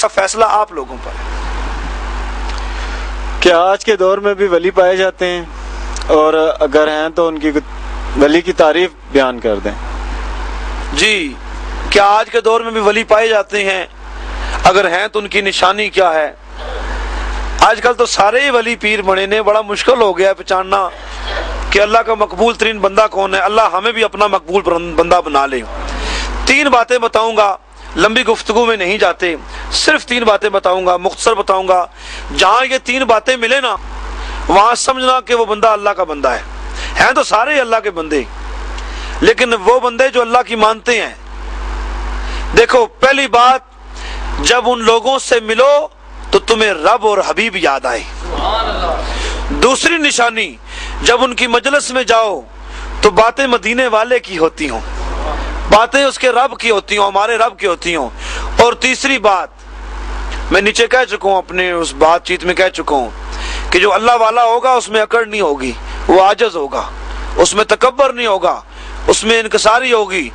فیصلہ آپ لوگوں پر ہے۔ کیا آج کے دور میں بھی ولی پائے جاتے ہیں؟ اور اگر ہیں تو ان کی ولی کی تعریف بیان کر دیں۔ جی، کیا آج کے دور میں بھی ولی پائے جاتے ہیں؟ اگر ہیں تو ان کی نشانی کیا ہے؟ آج کل تو سارے ہی ولی پیر بنے نے، بڑا مشکل ہو گیا ہے پہچاننا کہ اللہ کا مقبول ترین بندہ کون ہے۔ اللہ ہمیں بھی اپنا مقبول بندہ بنا لے۔ 3 باتیں بتاؤں گا، لمبی گفتگو میں نہیں جاتے، صرف 3 باتیں بتاؤں گا، مختصر بتاؤں گا۔ جہاں یہ 3 باتیں ملے نا، وہاں سمجھنا کہ وہ بندہ اللہ کا بندہ ہے۔ ہیں تو سارے اللہ کے بندے، لیکن وہ بندے جو اللہ کی مانتے ہیں۔ دیکھو، پہلی بات، جب ان لوگوں سے ملو تو تمہیں رب اور حبیب یاد آئے۔ دوسری نشانی، جب ان کی مجلس میں جاؤ تو باتیں مدینے والے کی ہوتی ہوں، باتیں اس کے رب کی ہوتی ہوں، ہمارے رب کی ہوتی ہوں۔ اور تیسری بات، میں نیچے کہہ چکا ہوں، اپنے اس بات چیت میں کہہ چکا ہوں کہ جو اللہ والا ہوگا اس میں اکڑ نہیں ہوگی، وہ عاجز ہوگا، اس میں تکبر نہیں ہوگا، اس میں انکساری ہوگی۔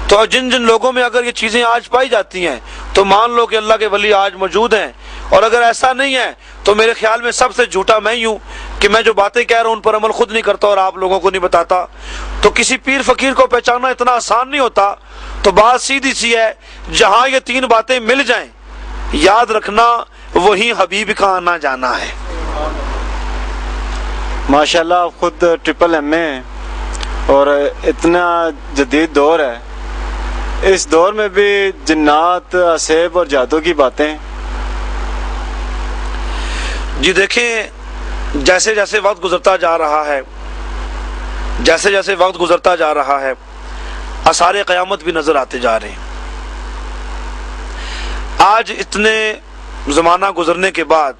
تو جن لوگوں میں اگر یہ چیزیں آج پائی جاتی ہیں تو مان لو کہ اللہ کے ولی آج موجود ہیں۔ اور اگر ایسا نہیں ہے تو میرے خیال میں سب سے جھوٹا میں ہی ہوں کہ میں جو باتیں کہہ رہا ہوں ان پر عمل خود نہیں کرتا اور آپ لوگوں کو نہیں بتاتا۔ تو کسی پیر فقیر کو پہچاننا اتنا آسان نہیں ہوتا۔ تو بات سیدھی سی ہے، جہاں یہ 3 باتیں مل جائیں، یاد رکھنا وہی حبیب کا آنا جانا ہے۔ ماشاءاللہ، آپ خود ٹرپل ایم اے ہیں اور اتنا جدید دور ہے، اس دور میں بھی جنات، عصیب اور جادو کی باتیں۔ جی دیکھیں، جیسے جیسے وقت گزرتا جا رہا ہے، جیسے جیسے وقت گزرتا جا رہا ہے، آثار قیامت بھی نظر آتے جا رہے ہیں۔ آج اتنے زمانہ گزرنے کے بعد،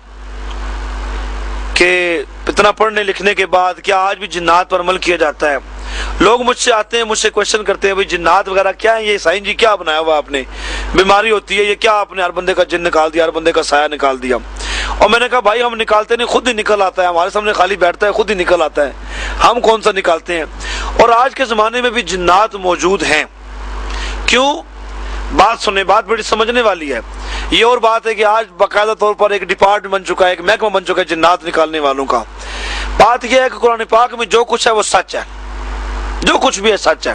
کہ اتنا پڑھنے لکھنے کے بعد، کیا آج بھی جنات پر عمل کیا جاتا ہے؟ لوگ مجھ سے آتے ہیں، مجھ سے کوشچن کرتے ہیں، بھئی جنات وغیرہ کیا ہے یہ سائن جی؟ کیا بنایا ہوا آپ نے؟ بیماری ہوتی ہے یہ کیا آپ نے ہر بندے کا جن نکال دیا، ہر بندے کا سایہ نکال دیا؟ اور میں نے کہا بھائی ہم نکالتے نہیں، خود ہی نکل آتا ہے، ہمارے سامنے خالی بیٹھتا ہے خود ہی نکل آتا ہے، ہم کون سا نکالتے ہیں؟ اور آج کے زمانے میں بھی جنات موجود ہیں۔ کیوں؟ بات سنیں، بات بڑی سمجھنے والی ہے۔ یہ اور بات ہے کہ آج باقاعدہ طور پر ایک ڈپارٹمنٹ بن چکا ہے، ایک محکمہ بن چکا ہے جنات نکالنے والوں کا۔ بات یہ ہے کہ قرآن پاک میں جو کچھ ہے وہ سچ ہے، جو کچھ بھی ہے سچ ہے۔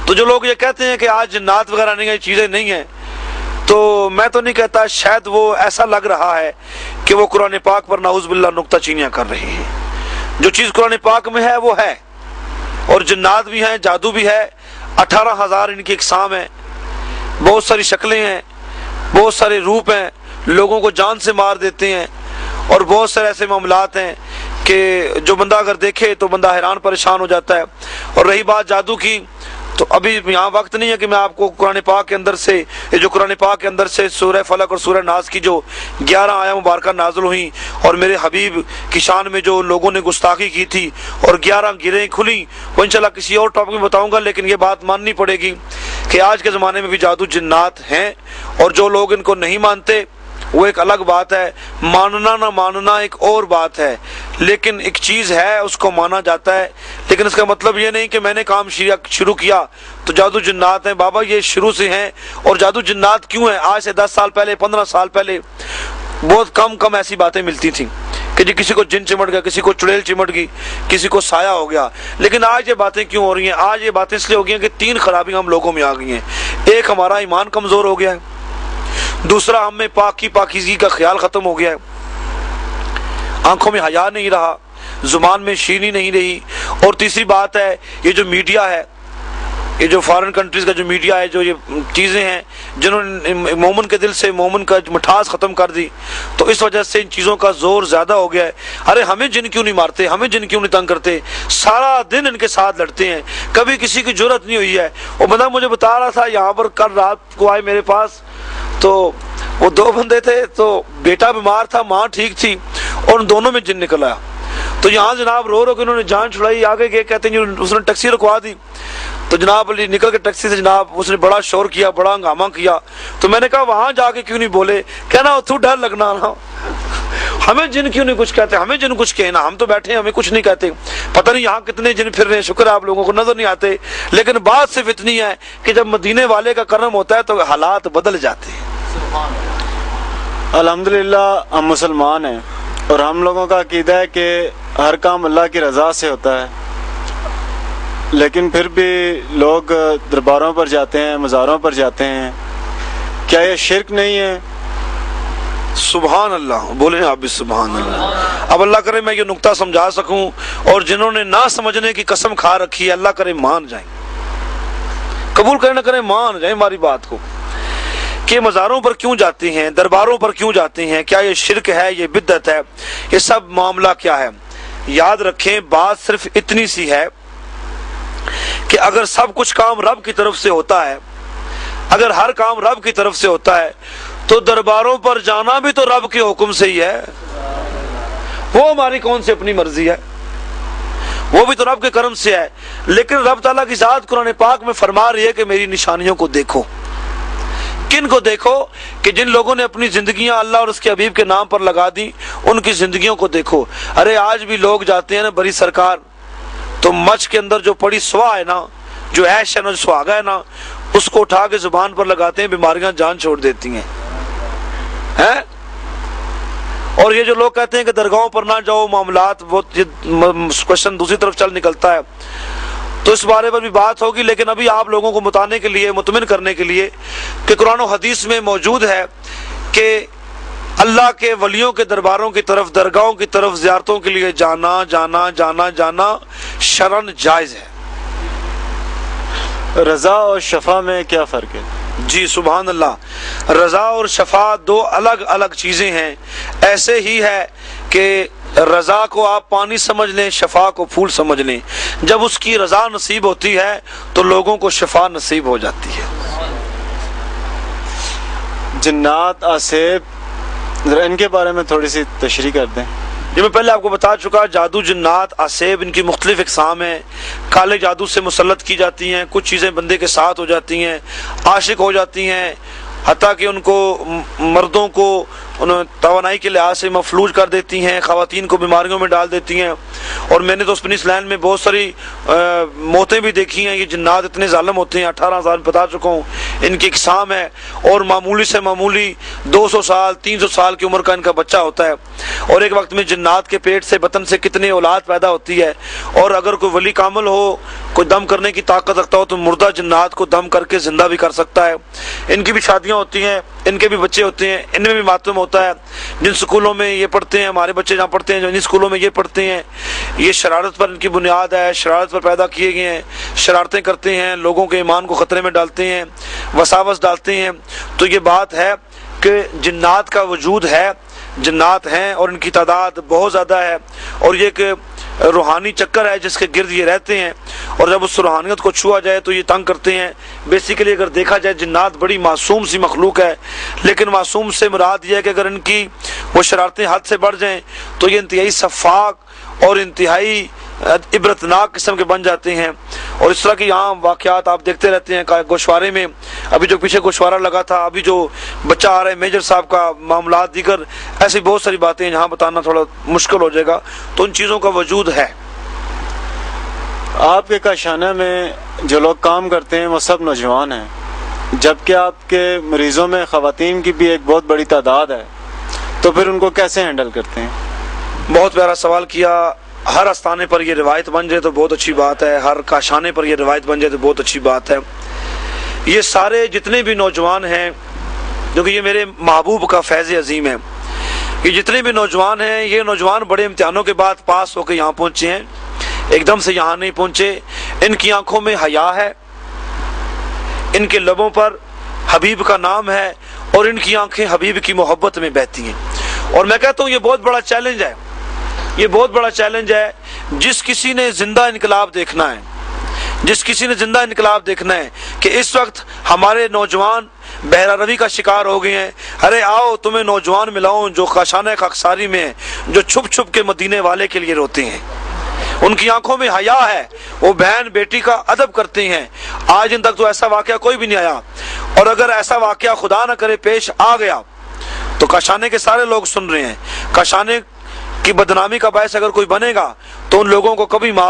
تو جو لوگ یہ کہتے ہیں کہ آج جنات وغیرہ نہیں ہے، چیزیں نہیں ہیں، تو میں تو نہیں کہتا، شاید وہ ایسا لگ رہا ہے کہ وہ قرآن پاک پر نعوذ باللہ نکتہ چینیاں کر رہے ہیں۔ جو چیز قرآن پاک میں ہے وہ ہے، اور جنات بھی ہیں، جادو بھی ہے، 18,000 ان کی اقسام ہیں، بہت ساری شکلیں ہیں، بہت سارے روپ ہیں، لوگوں کو جان سے مار دیتے ہیں، اور بہت سارے ایسے معاملات ہیں کہ جو بندہ اگر دیکھے تو بندہ حیران پریشان ہو جاتا ہے۔ اور رہی بات جادو کی، تو ابھی یہاں وقت نہیں ہے کہ میں آپ کو قرآن پاک کے اندر سے، جو قرآن پاک کے اندر سے سورہ فلق اور سورہ ناس کی جو 11 آیات مبارکہ نازل ہوئیں، اور میرے حبیب کی شان میں جو لوگوں نے گستاخی کی تھی اور 11 گرہیں کھلیں، وہ انشاءاللہ کسی اور ٹاپک میں بتاؤں گا۔ لیکن یہ بات ماننی پڑے گی کہ آج کے زمانے میں بھی جادو جنات ہیں، اور جو لوگ ان کو نہیں مانتے وہ ایک الگ بات ہے، ماننا نہ ماننا ایک اور بات ہے، لیکن ایک چیز ہے اس کو مانا جاتا ہے۔ لیکن اس کا مطلب یہ نہیں کہ میں نے کام شروع کیا تو جادو جنات ہیں۔ بابا یہ شروع سے ہیں، اور جادو جنات کیوں ہیں؟ آج سے 10 سال پہلے، 15 سال پہلے بہت کم ایسی باتیں ملتی تھیں کہ جی کسی کو جن چمٹ گیا، کسی کو چڑیل چمٹ گئی، کسی کو سایہ ہو گیا۔ لیکن آج یہ باتیں کیوں ہو رہی ہیں؟ آج یہ باتیں اس لیے ہو گئی ہیں کہ 3 خرابیاں ہم لوگوں میں آ گئی ہیں۔ ایک، ہمارا ایمان کمزور ہو گیا ہے، دوسرا ہم میں پاکیزگی کا خیال ختم ہو گیا ہے، آنکھوں میں حیا نہیں رہا، زبان میں شیرینی نہیں رہی، اور تیسری بات ہے یہ جو میڈیا ہے، یہ جو فارن کنٹریز کا جو میڈیا ہے، جو یہ چیزیں ہیں جنہوں نے مومن کے دل سے مومن کا مٹھاس ختم کر دی، تو اس وجہ سے ان چیزوں کا زور زیادہ ہو گیا ہے۔ ارے ہمیں جن کیوں نہیں مارتے، ہمیں جن کیوں نہیں تنگ کرتے، سارا دن ان کے ساتھ لڑتے ہیں، کبھی کسی کی جرت نہیں ہوئی ہے۔ وہ بندہ مجھے بتا رہا تھا یہاں پر کل رات کو آئے میرے پاس، تو وہ 2 بندے تھے، تو بیٹا بیمار تھا، ماں ٹھیک تھی، اور ان دونوں میں جن نکل آیا۔ تو یہاں جناب رو کے انہوں نے جان چھڑائی، آگے گئے، کہتے ہیں اس نے ٹیکسی رکوا دی، تو جناب علی نکل کے ٹیکسی سے جناب اس نے بڑا شور کیا، بڑا ہنگامہ کیا۔ تو میں نے کہا وہاں جا کے کیوں نہیں بولے؟ کہنا تو ڈر لگنا نا، ہمیں جن کیوں نہیں کچھ کہتے، ہمیں جن کچھ کہنا، ہم تو بیٹھے ہیں ہمیں کچھ نہیں کہتے۔ پتہ نہیں یہاں کتنے جن پھر رہے ہیں، شکر ہے آپ لوگوں کو نظر نہیں آتے، لیکن بات صرف اتنی ہے کہ جب مدینے والے کا کرم ہوتا ہے تو حالات بدل جاتے ہیں۔ الحمدللہ ہم مسلمان ہیں اور ہم لوگوں کا عقیدہ ہے کہ ہر کام اللہ کی رضا سے ہوتا ہے، لیکن پھر بھی لوگ درباروں پر جاتے ہیں، مزاروں پر جاتے ہیں، کیا یہ شرک نہیں ہے؟ سبحان اللہ، بولیں آپ بھی سبحان اللہ۔ اب اللہ کرے میں یہ نقطہ سمجھا سکوں، اور جنہوں نے نہ سمجھنے کی قسم کھا رکھی ہے اللہ کرے مان جائیں، قبول کریں نہ کریں مان جائیں ہماری بات کو، کہ مزاروں پر کیوں جاتے ہیں، درباروں پر کیوں جاتے ہیں، کیا یہ شرک ہے، یہ بدعت ہے، یہ سب معاملہ کیا ہے؟ یاد رکھیں بات صرف اتنی سی ہے کہ اگر سب کچھ کام رب کی طرف سے ہوتا ہے، اگر ہر کام رب کی طرف سے ہوتا ہے تو درباروں پر جانا بھی تو رب کے حکم سے ہی ہے، وہ ہماری کون سی اپنی مرضی ہے، وہ بھی تو رب کے کرم سے ہے۔ لیکن رب تعالیٰ کی ذات قرآن پاک میں فرما رہی ہے کہ میری نشانیوں کو دیکھو۔ کن کو دیکھو؟ کہ جن لوگوں نے اپنی زندگیاں اللہ اور اس کے حبیب کے نام پر لگا دی، ان کی زندگیوں کو دیکھو۔ ارے آج بھی لوگ جاتے ہیں نا بڑی سرکار، تو مچھ کے اندر جو پڑی سوا ہے نا، جو ایش ہے نا، جو سہاگا ہے نا، اس کو اٹھا کے زبان پر لگاتے ہیں، بیماریاں جان چھوڑ دیتی ہیں۔ اور یہ جو لوگ کہتے ہیں کہ درگاہوں پر نہ جاؤ، معاملات وہ کوشچن دوسری طرف چل نکلتا ہے، تو اس بارے پر بھی بات ہوگی۔ لیکن ابھی آپ لوگوں کو بتانے کے لیے، مطمئن کرنے کے لیے کہ قرآن و حدیث میں موجود ہے کہ اللہ کے ولیوں کے درباروں کی طرف، درگاہوں کی طرف زیارتوں کے لیے جانا جانا جانا جانا شرعاً جائز ہے۔ رضا اور شفا میں کیا فرق ہے؟ جی سبحان اللہ، رضا اور شفا دو الگ الگ چیزیں ہیں۔ ایسے ہی ہے کہ رضا کو آپ پانی سمجھ لیں، شفا کو پھول سمجھ لیں۔ جب اس کی رضا نصیب ہوتی ہے تو لوگوں کو شفا نصیب ہو جاتی ہے۔ جنات، آسیب، ذرا ان کے بارے میں تھوڑی سی تشریح کر دیں۔ جی میں پہلے آپ کو بتا چکا، جادو، جنات، آسیب، ان کی مختلف اقسام ہیں۔ کالے جادو سے مسلط کی جاتی ہیں، کچھ چیزیں بندے کے ساتھ ہو جاتی ہیں، عاشق ہو جاتی ہیں، حتیٰ کہ ان کو مردوں کو توانائی کے لحاظ سے مفلوج کر دیتی ہیں، خواتین کو بیماریوں میں ڈال دیتی ہیں۔ اور میں نے تو اسپنس لینڈ میں بہت ساری موتیں بھی دیکھی ہیں۔ یہ جنات اتنے ظالم ہوتے ہیں، 18 سال بتا چکا ہوں ان کی اقسام ہے، اور معمولی سے معمولی 200 سال 300 سال کی عمر کا ان کا بچہ ہوتا ہے، اور ایک وقت میں جنات کے پیٹ سے، بطن سے کتنی اولاد پیدا ہوتی ہے۔ اور اگر کوئی ولی کامل ہو، کوئی دم کرنے کی طاقت رکھتا ہو، تو مردہ جنات کو دم کر کے زندہ بھی کر سکتا ہے۔ ان کی بھی شادیاں ہوتی ہیں، ان کے بھی بچے ہوتے ہیں، ان میں بھی ماتم ہوتا ہے۔ جن سکولوں میں یہ پڑھتے ہیں، ہمارے بچے جہاں پڑھتے ہیں، جن سکولوں میں یہ پڑھتے ہیں، یہ شرارت پر ان کی بنیاد ہے، شرارت پر پیدا کیے گئے ہیں، شرارتیں کرتے ہیں، لوگوں کے ایمان کو خطرے میں ڈالتے ہیں، وساوس ڈالتے ہیں۔ تو یہ بات ہے کہ جنات کا وجود ہے، جنات ہیں، اور ان کی تعداد بہت زیادہ ہے، اور یہ ایک روحانی چکر ہے جس کے گرد یہ رہتے ہیں، اور جب اس روحانیت کو چھوا جائے تو یہ تنگ کرتے ہیں۔ بیسیکلی اگر دیکھا جائے جنات بڑی معصوم سی مخلوق ہے، لیکن معصوم سے مراد یہ ہے کہ اگر ان کی وہ شرارتیں حد سے بڑھ جائیں تو یہ انتہائی شفاق اور انتہائی عبرتناک قسم کے بن جاتے ہیں۔ اور اس طرح کی یہاں واقعات آپ دیکھتے رہتے ہیں۔ گوشوارے میں ابھی جو پیچھے گوشوارہ لگا تھا، ابھی جو بچہ آ رہا ہے میجر صاحب کا، معاملات دیگر ایسی بہت ساری باتیں یہاں بتانا تھوڑا مشکل ہو جائے گا، تو ان چیزوں کا وجود ہے۔ آپ کے کاشانہ میں جو لوگ کام کرتے ہیں وہ سب نوجوان ہیں، جبکہ آپ کے مریضوں میں خواتین کی بھی ایک بہت بڑی تعداد ہے، تو پھر ان کو کیسے ہینڈل کرتے ہیں؟ بہت پیارا سوال کیا۔ ہر آستانے پر یہ روایت بن جائے تو بہت اچھی بات ہے، ہر کاشانے پر یہ روایت بن جائے تو بہت اچھی بات ہے۔ یہ سارے جتنے بھی نوجوان ہیں، کیونکہ یہ میرے محبوب کا فیض عظیم ہے، یہ جتنے بھی نوجوان ہیں، یہ نوجوان بڑے امتحانوں کے بعد پاس ہو کے یہاں پہنچے ہیں، ایک دم سے یہاں نہیں پہنچے۔ ان کی آنکھوں میں حیا ہے، ان کے لبوں پر حبیب کا نام ہے، اور ان کی آنکھیں حبیب کی محبت میں بہتی ہیں۔ اور میں کہتا ہوں یہ بہت بڑا چیلنج ہے، یہ بہت بڑا چیلنج ہے۔ جس کسی نے زندہ انقلاب دیکھنا ہے، جس کسی نے زندہ انقلاب دیکھنا ہے کہ اس وقت ہمارے نوجوان بہرہ روی کا شکار ہو گئے ہیں، ارے آؤ تمہیں نوجوان ملاؤں جو خاشانہ خاکساری میں ہیں، جو چھپ چھپ کے مدینے والے کے لیے روتے ہیں، ان کی آنکھوں میں حیا ہے، وہ بہن بیٹی کا ادب کرتے ہیں۔ آج ان تک تو ایسا واقعہ کوئی بھی نہیں آیا، اور اگر ایسا واقعہ خدا نہ کرے پیش آ گیا تو کاشانے کے سارے لوگ سن رہے ہیں، کاشانے کی بدنامی کا باعث اگر کوئی بنے گا تو ان لوگوں کو کبھی معاف